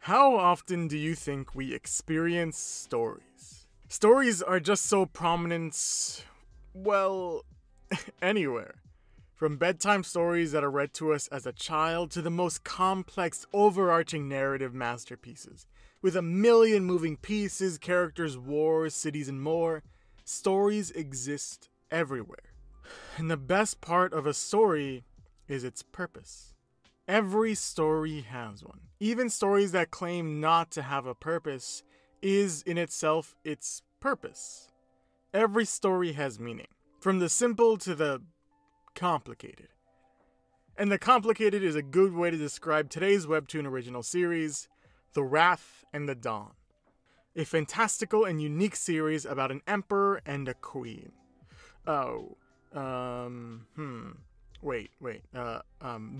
How often do you think we experience stories? Stories are just so prominent, well, anywhere. From bedtime stories that are read to us as a child to the most complex, overarching narrative masterpieces. With a million moving pieces, characters, wars, cities, and more, stories exist everywhere. And the best part of a story is its purpose. Every story has one. Even stories that claim not to have a purpose is in itself its purpose. Every story has meaning, from the simple to the complicated. And the complicated is a good way to describe today's Webtoon original series, The Wrath and the Dawn. A fantastical and unique series about an emperor and a queen. The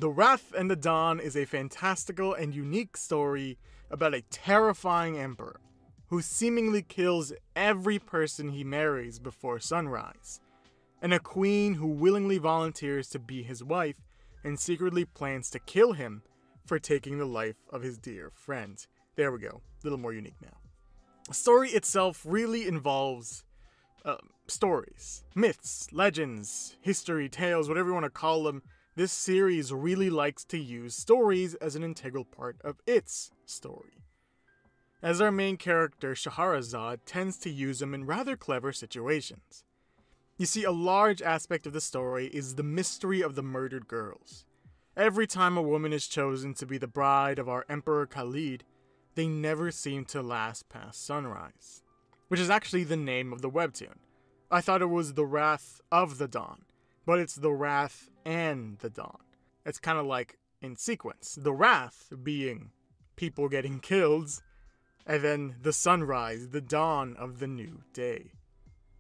Wrath and the Dawn is a fantastical and unique story about a terrifying emperor who seemingly kills every person he marries before sunrise, and a queen who willingly volunteers to be his wife and secretly plans to kill him for taking the life of his dear friend. There we go, a little more unique now. The story itself really involves stories, myths, legends, history, tales, whatever you want to call them. This series really likes to use stories as an integral part of its story. As our main character, Scheherazade, tends to use them in rather clever situations. You see, a large aspect of the story is the mystery of the murdered girls. Every time a woman is chosen to be the bride of our Emperor Khalid, they never seem to last past sunrise, which is actually the name of the webtoon. I thought it was The Wrath of the Dawn, but it's The Wrath and the Dawn. It's kind of like in sequence. The Wrath being people getting killed, and then the sunrise, the dawn of the new day.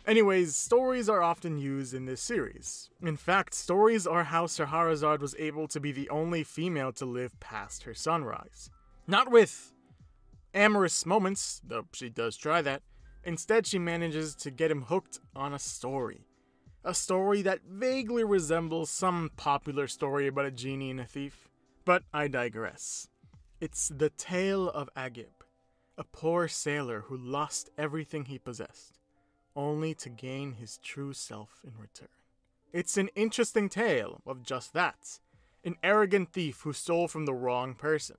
Anyways, stories are often used in this series. In fact, stories are how Scheherazade was able to be the only female to live past her sunrise. Not with amorous moments, though she does try that. Instead, she manages to get him hooked on a story. A story that vaguely resembles some popular story about a genie and a thief. But I digress. It's the Tale of Agab, a poor sailor who lost everything he possessed, only to gain his true self in return. It's an interesting tale of just that. An arrogant thief who stole from the wrong person,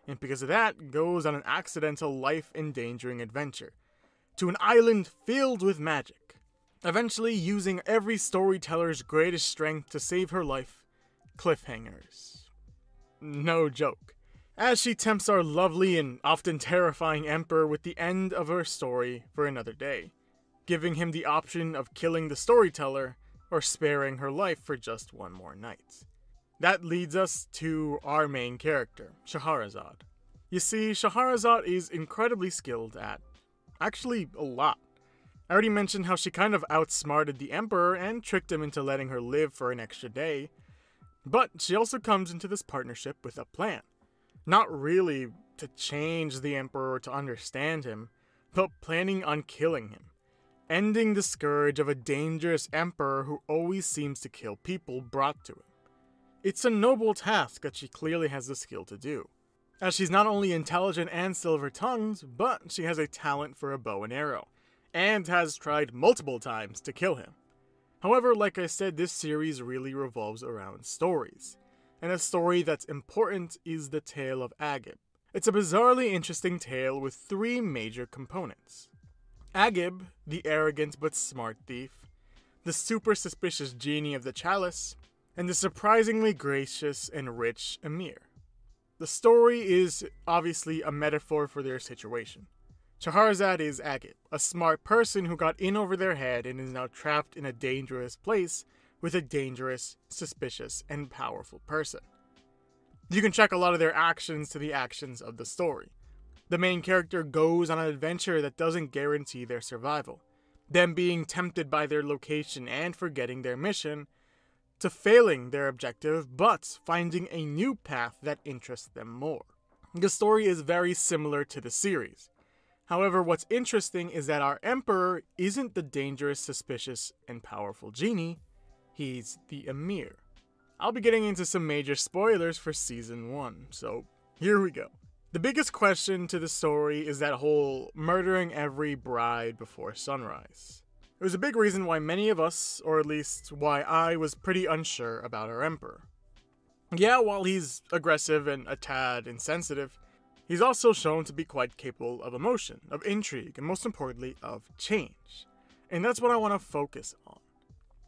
and because of that, goes on an accidental life-endangering adventure to an island filled with magic, eventually using every storyteller's greatest strength to save her life: cliffhangers. No joke. As she tempts our lovely and often terrifying emperor with the end of her story for another day, giving him the option of killing the storyteller or sparing her life for just one more night. That leads us to our main character, Scheherazade. You see, Scheherazade is incredibly skilled at actually a lot. I already mentioned how she kind of outsmarted the emperor and tricked him into letting her live for an extra day, but she also comes into this partnership with a plan. Not really to change the emperor or to understand him, but planning on killing him, ending the scourge of a dangerous emperor who always seems to kill people brought to him. It's a noble task that she clearly has the skill to do, as she's not only intelligent and silver-tongued, but she has a talent for a bow and arrow, and has tried multiple times to kill him. However, like I said, this series really revolves around stories, and a story that's important is the Tale of Agab. It's a bizarrely interesting tale with three major components. Agab, the arrogant but smart thief, the super suspicious genie of the chalice, and the surprisingly gracious and rich emir. The story is obviously a metaphor for their situation. Scheherazade is Agab, a smart person who got in over their head and is now trapped in a dangerous place with a dangerous, suspicious, and powerful person. You can check a lot of their actions to the actions of the story. The main character goes on an adventure that doesn't guarantee their survival, them being tempted by their location and forgetting their mission, to failing their objective but finding a new path that interests them more. The story is very similar to the series. However, what's interesting is that our emperor isn't the dangerous, suspicious, and powerful genie, he's the emir. I'll be getting into some major spoilers for Season 1, so here we go. The biggest question to the story is that whole murdering every bride before sunrise. It was a big reason why many of us, or at least why I, was pretty unsure about our emperor. Yeah, while he's aggressive and a tad insensitive, he's also shown to be quite capable of emotion, of intrigue, and most importantly, of change. And that's what I want to focus on.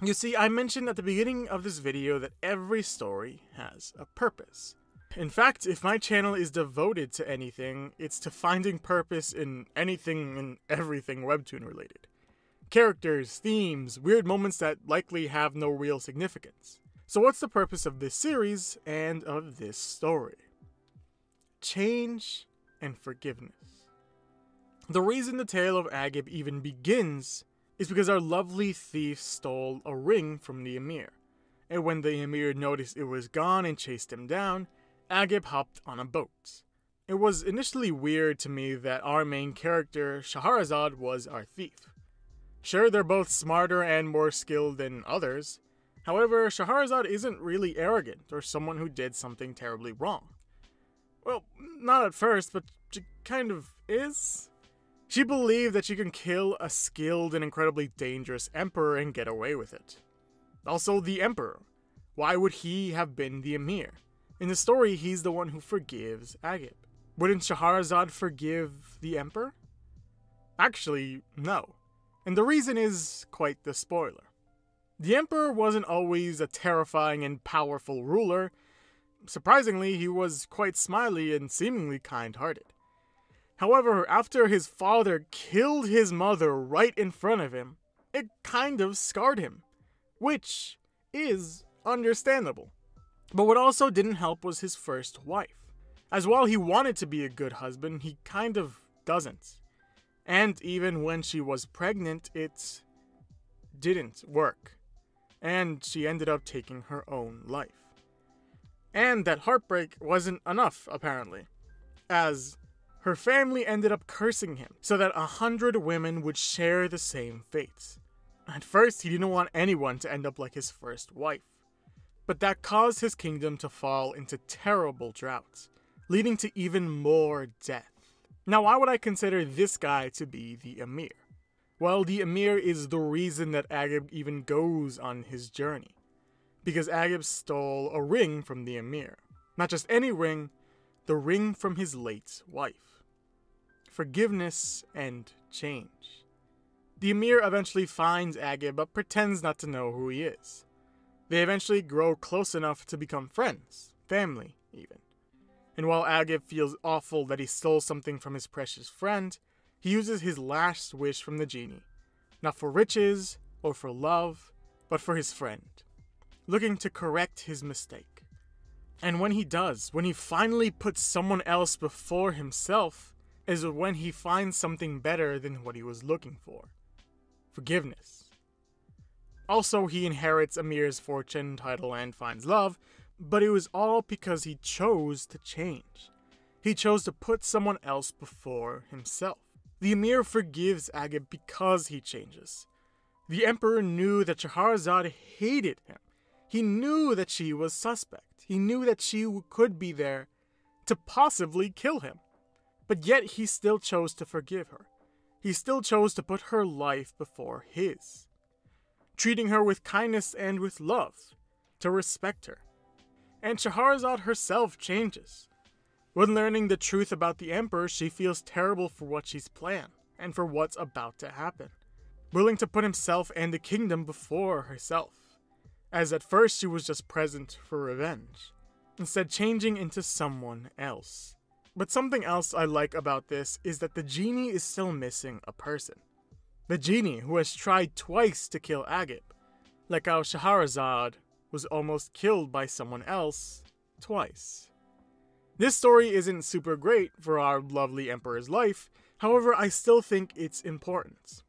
You see, I mentioned at the beginning of this video that every story has a purpose. In fact, if my channel is devoted to anything, it's to finding purpose in anything and everything Webtoon related. Characters, themes, weird moments that likely have no real significance. So what's the purpose of this series and of this story? Change and forgiveness. The reason the Tale of Agab even begins is because our lovely thief stole a ring from the Emir. And when the Emir noticed it was gone and chased him down, Agab hopped on a boat. It was initially weird to me that our main character, Shahrazad, was our thief. Sure, they're both smarter and more skilled than others. However, Shahrazad isn't really arrogant or someone who did something terribly wrong. Well, not at first, but she kind of is. She believed that she can kill a skilled and incredibly dangerous emperor and get away with it. Also, the emperor. Why would he have been the Emir? In the story, he's the one who forgives Agab. Wouldn't Shahrazad forgive the emperor? Actually, no. And the reason is quite the spoiler. The emperor wasn't always a terrifying and powerful ruler. Surprisingly, he was quite smiley and seemingly kind-hearted. However, after his father killed his mother right in front of him, it kind of scarred him, which is understandable. But what also didn't help was his first wife. As while he wanted to be a good husband, he kind of doesn't. And even when she was pregnant, it didn't work. And she ended up taking her own life. And that heartbreak wasn't enough, apparently, as her family ended up cursing him so that 100 women would share the same fate. At first, he didn't want anyone to end up like his first wife. But that caused his kingdom to fall into terrible droughts, leading to even more death. Now, why would I consider this guy to be the Emir? Well, the Emir is the reason that Agab even goes on his journey. Because Agab stole a ring from the Emir. Not just any ring, the ring from his late wife. Forgiveness and change. The Emir eventually finds Agab but pretends not to know who he is. They eventually grow close enough to become friends, family even. And while Agab feels awful that he stole something from his precious friend, he uses his last wish from the genie, not for riches or for love, but for his friend, looking to correct his mistake. And when he does, when he finally puts someone else before himself, is when he finds something better than what he was looking for. Forgiveness. Also, he inherits Amir's fortune, title, and finds love, but it was all because he chose to change. He chose to put someone else before himself. The Emir forgives Agab because he changes. The Emperor knew that Shahrazad hated him. He knew that she was suspect. He knew that she could be there to possibly kill him. But yet he still chose to forgive her. He still chose to put her life before his, treating her with kindness and with love, to respect her. And Shahrazad herself changes. When learning the truth about the Emperor, she feels terrible for what she's planned, and for what's about to happen, willing to put himself and the kingdom before herself, as at first she was just present for revenge, instead changing into someone else. But something else I like about this is that the genie is still missing a person. The genie who has tried twice to kill Agab, like how Shahrazad was almost killed by someone else twice. This story isn't super great for our lovely Emperor's life, however I still think it's important.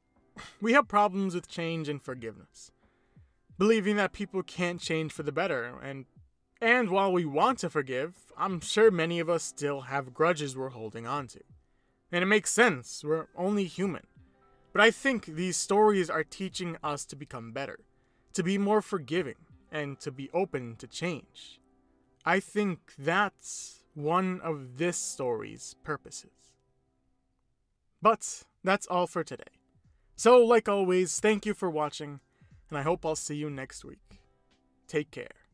We have problems with change and forgiveness, believing that people can't change for the better, and while we want to forgive, I'm sure many of us still have grudges we're holding on to. And it makes sense, we're only human. But I think these stories are teaching us to become better, to be more forgiving, and to be open to change. I think that's one of this story's purposes. But that's all for today. So, like always, thank you for watching, and I hope I'll see you next week. Take care.